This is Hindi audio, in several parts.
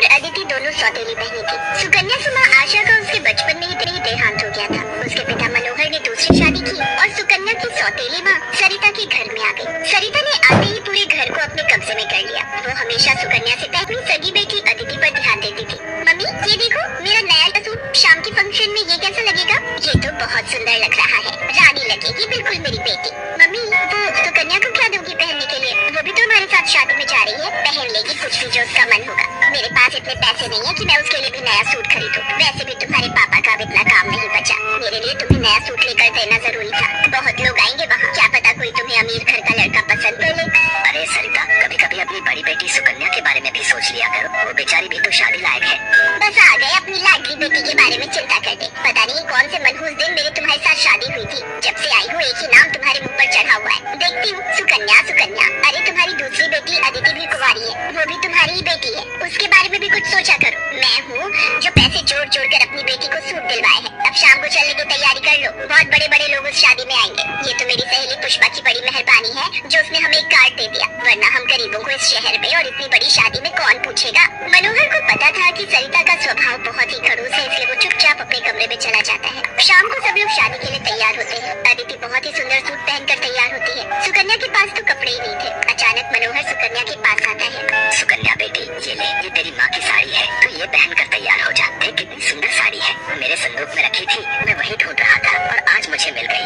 और अदिति दोनों सौतेली बहनें थी। सुकन्या से माँ आशा का उसके बचपन में ही देहांत हो गया था। उसके पिता मनोहर ने दूसरी शादी की और सुकन्या की सौतेली माँ सरिता के घर में आ गई। सरिता ने आते ही पूरे घर को अपने कब्जे में कर लिया। वो हमेशा सुकन्या से अपनी सगी बेटी अदिति पर ध्यान देती थी। मम्मी ये देखो मेरा नया सूट, शाम के फंक्शन में ये कैसा लगेगा? ये तो बहुत सुंदर लग रहा है, रानी लगेगी बिल्कुल मेरी बेटी। मम्मी वो सुकन्या को क्या दोगी पहनने के लिए? वो भी तो हमारे साथ शादी में जा रही है, पहन लेगी कुछ भी जो उसका मन होगा। मेरे पास इतने पैसे नहीं है कि मैं उसके लिए भी नया सूट खरीदूं। वैसे भी तुम्हारे पापा का अब इतना काम नहीं बचा। मेरे लिए तुम्हें नया सूट लेकर देना जरूरी था। बहुत लोग आएंगे वहाँ, क्या पता कोई तुम्हें अमीर घर का लड़का पसंद कर ले। अरे सरिता, कभी कभी अपनी बड़ी बेटी सुकन्या के बारे में भी सोच लिया करो। वो बेचारी भी तो शादी लायक है। बस आ गए अपनी लाडली बेटी के बारे में चिंता करते। पता नहीं कौन से मनहूस दिन मेरे तुम्हारे साथ शादी हुई थी। जब से आई हूँ एक ही नाम तुम्हारे मुंह पर चढ़ा हुआ है। देखती हूँ सुकन्या सुकन्या। अरे तुम्हारी दूसरी बेटी अदिति भी कुंवारी है, वो भी तुम्हारी ही बेटी है। उसके बारे में भी कुछ सोचा करो। मैं हूँ जो पैसे जोड़ जोड़ कर अपनी बेटी को सूट दिलवाए हैं। अब शाम को चलने की तैयारी कर लो, बहुत बड़े बड़े लोग उस शादी में आएंगे। ये तो मेरी सहेली पुष्पा की बड़ी मेहरबानी है जो उसने हमें एक कार्ड दे दिया, वरना हम गरीबों को इस शहर में और इतनी बड़ी शादी में कौन पूछेगा। मनोहर को पता था कि सरिता का स्वभाव बहुत ही खड़ूस है, इसलिए वो चुपचाप अपने कमरे में चला जाता है। शाम को सब लोग शादी के लिए तैयार होते हैं। अदिति बहुत ही सुंदर सूट पहनकर तैयार होती है। सुकन्या के पास तो कपड़े ही नहीं थे। अचानक मनोहर सुकन्या के पास आता है। सुकन्या बेटी, ये ले, ये तेरी माँ की साड़ी है, तो ये पहन कर तैयार हो जा। देख कितनी सुंदर साड़ी है, मेरे संदूक में रखी थी, मैं वही ढूंढ रहा था और आज मुझे मिल गई।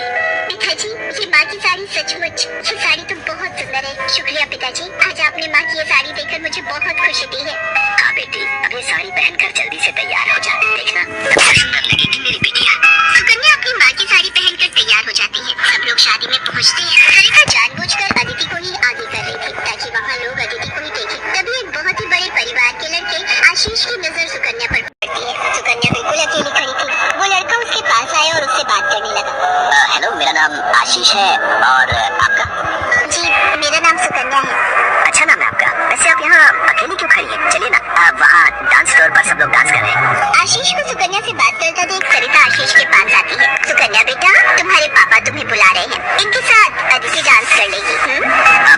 पिताजी ये माँ की साड़ी सचमुच, ये साड़ी तो बहुत सुंदर है। शुक्रिया पिताजी, आज आपने माँ की ये साड़ी देखकर मुझे बहुत खुशी दी है। हाँ बेटी, अब ये साड़ी पहनकर जल्दी से तैयार हो जा। देखना कितना सुंदर लगेगी मेरी बेटिया। सुकन्या अपनी माँ की साड़ी पहनकर तैयार हो जाती है। सब लोग शादी में पहुँचते हैं। सरिता जानबूझकर अदिति को ही आगे कर रही थी ताकि वहाँ लोग अदिति को ही देखें। तभी एक बहुत ही बड़े परिवार के लड़के आशीष की नजर सुकन्या पर पड़ती है। सुकन्या बिल्कुल अकेली खड़ी थी। वो लड़का उसके पास आया और उससे बात करने लगा। हेलो, मेरा नाम आशीष है और आपका? जी मेरा नाम सुकन्या है। अच्छा नाम है आपका। वैसे आप यहाँ अकेली क्यों खड़ी हैं? चलिए ना, वहाँ डांस फ्लोर पर सब लोग डांस कर रहे हैं। आशीष को सुकन्या से बात करता देख सरिता आशीष के पास आती है। सुकन्या बेटा, तुम्हारे पापा तुम्हें बुला रहे हैं, इनके साथ अदिति डांस कर लेगी।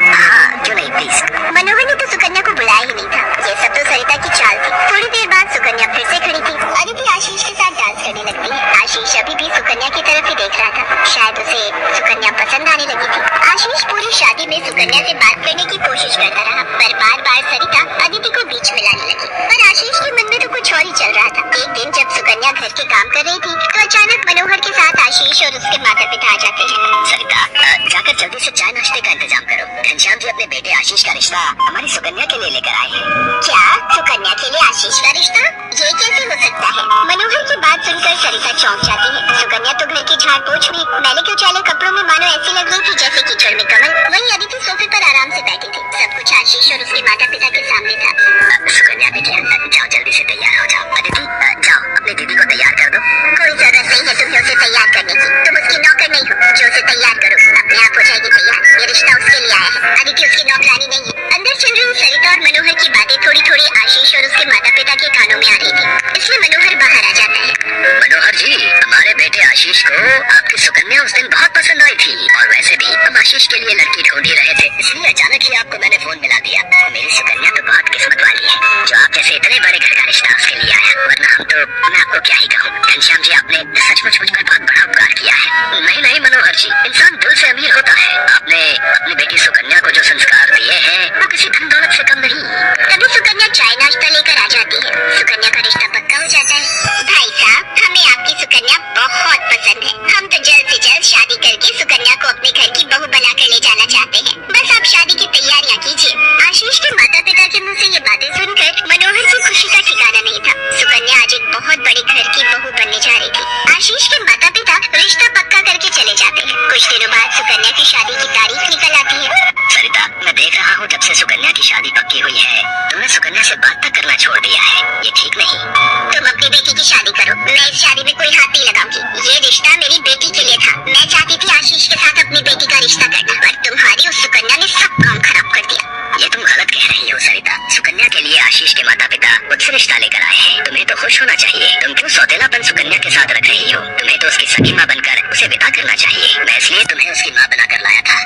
हाँ क्यों नहीं, प्लीज। मनोहर ने तो सुकन्या को बुलाया ही नहीं था। ये सब तो सरिता की चाल थी। थोड़ी देर बाद सुकन्या फिर से खड़ी थी। अदिति आशीष के साथ डांस करने लगती है। आशीष अभी भी सुकन्या की तरफ ही देख रहा था। शायद उसे सुकन्या पसंद आने लगी थी। आशीष पूरी शादी में सुकन्या से बात करने की कोशिश करता रहा, पर बार बार सरिता अदिति को बीच में लाने लगी। पर आशीष के मन में तो कुछ और ही चल रहा था। एक दिन जब सुकन्या घर के काम कर रही थी तो अचानक मनोहर के साथ आशीष और उसके माता पिता आ जाते हैं। सरिता, जाकर जल्दी से चाय नाश्ते का इंतजाम करो। घनश्याम जी अपने बेटे आशीष का रिश्ता हमारी सुकन्या के लिए लेकर आए हैं। क्या सुकन्या के लिए आशीष का रिश्ता? ये कैसे हो सकता है? मनोहर की बात सुनकर सरिता चौंक जाती है। सुकन्या तो घर की झाड़ पोछ में मैले के उछाले कपड़ों में मानो ऐसी लग रही थी जैसे कीचड़ में कमल। वहीं अदिति सोफे पर आराम से बैठी थी। सब कुछ आशीष और उसके माता पिता के सामने था। सुकन्या बेटी, जाओ जल्दी से तैयार हो जाओ। अदिति, जाओ अपनी दीदी को तैयार कर दो। कोई जरूरत नहीं है तुम्हें उसे तैयार करने की। तुम उसकी नौकर नहीं हो जो उसे तैयार करो, अपने आप हो जाएगी तैयार। ये रिश्ता उसके लिए आया है, अदिति उसकी नौकरानी नहीं है। अंदर चल रही सरिता और मनोहर की बातें थोड़ी थोड़ी आशीष और उसके माता पिता के कानों में आ रही थी। इसलिए मनोहर बाहर आ जाता है। मनोहर जी, हमारे बेटे आशीष को आपकी सुकन्या उस दिन बहुत पसंद आई थी और वैसे भी हम आशीष के लिए लड़की ढूंढ ही रहे थे, इसलिए अचानक ही आपको मैंने फोन मिला दिया। मेरी सुकन्या तो बहुत किस्मत वाली है जो आप जैसे इतने बड़े घर का रिश्ता उसके लिए आया, वरना हम तो, मैं आपको क्या ही कहूँ। घनश्याम जी, आपने सचमुच मुझ पर बहुत बड़ा उपकार किया है। नहीं नहीं मनोहर जी, इंसान दिल से अमीर होता है। आपने अपनी बेटी सुकन्या को जो संस्कार दिए हैं वो किसी धन दौलत से कम नहीं। तभी सुकन्या चाय नाश्ता लेकर आ जाती है। सुकन्या का रिश्ता पक्का हो जाता है। भाई साहब, हमें आपकी सुकन्या बहुत पसंद है। हम तो जल्द से जल्द शादी करके सुकन्या को अपने घर की बहू बनाकर ले जाना चाहते हैं। बस आप शादी की तैयारियां कीजिए। आशीष के माता पिता के मुंह से ये बातें सुनकर मनोहर की खुशी का ठिकाना नहीं था। सुकन्या आज एक बहुत बड़े घर की बहू बनने जा रही थी। आशीष के माता पिता रिश्ता पक्का करके चले जाते हैं। कुछ दिनों बाद सुकन्या की शादी की तारीख निकल आती है। सरिता, मैं देख रहा हूँ जब से सुकन्या की शादी पक्की हुई है तुमने सुकन्या से बात तक करना छोड़ दिया है। ये ठीक नहीं। तुम अपनी बेटी की शादी करो, मैं इस शादी में कोई हाथ नहीं लगाऊंगी। ये रिश्ता मेरी बेटी के लिए था। मैं चाहती थी आशीष के साथ अपनी बेटी का रिश्ता करना, पर तुम्हारी उस सुकन्या ने सब काम खराब कर दिया। ये तुम गलत कह रही हो सरिता। सुकन्या के लिए आशीष के माता पिता मुझसे रिश्ता लेकर आए हैं। तुम्हें तो खुश होना चाहिए। तुम क्यों सौतेलापन सुकन्या के साथ रख रही हो? तुम्हें तो उसकी सगी माँ बनकर उसे विदा करना चाहिए। मैं इसलिए तुम्हें उसकी माँ बनाकर लाया था।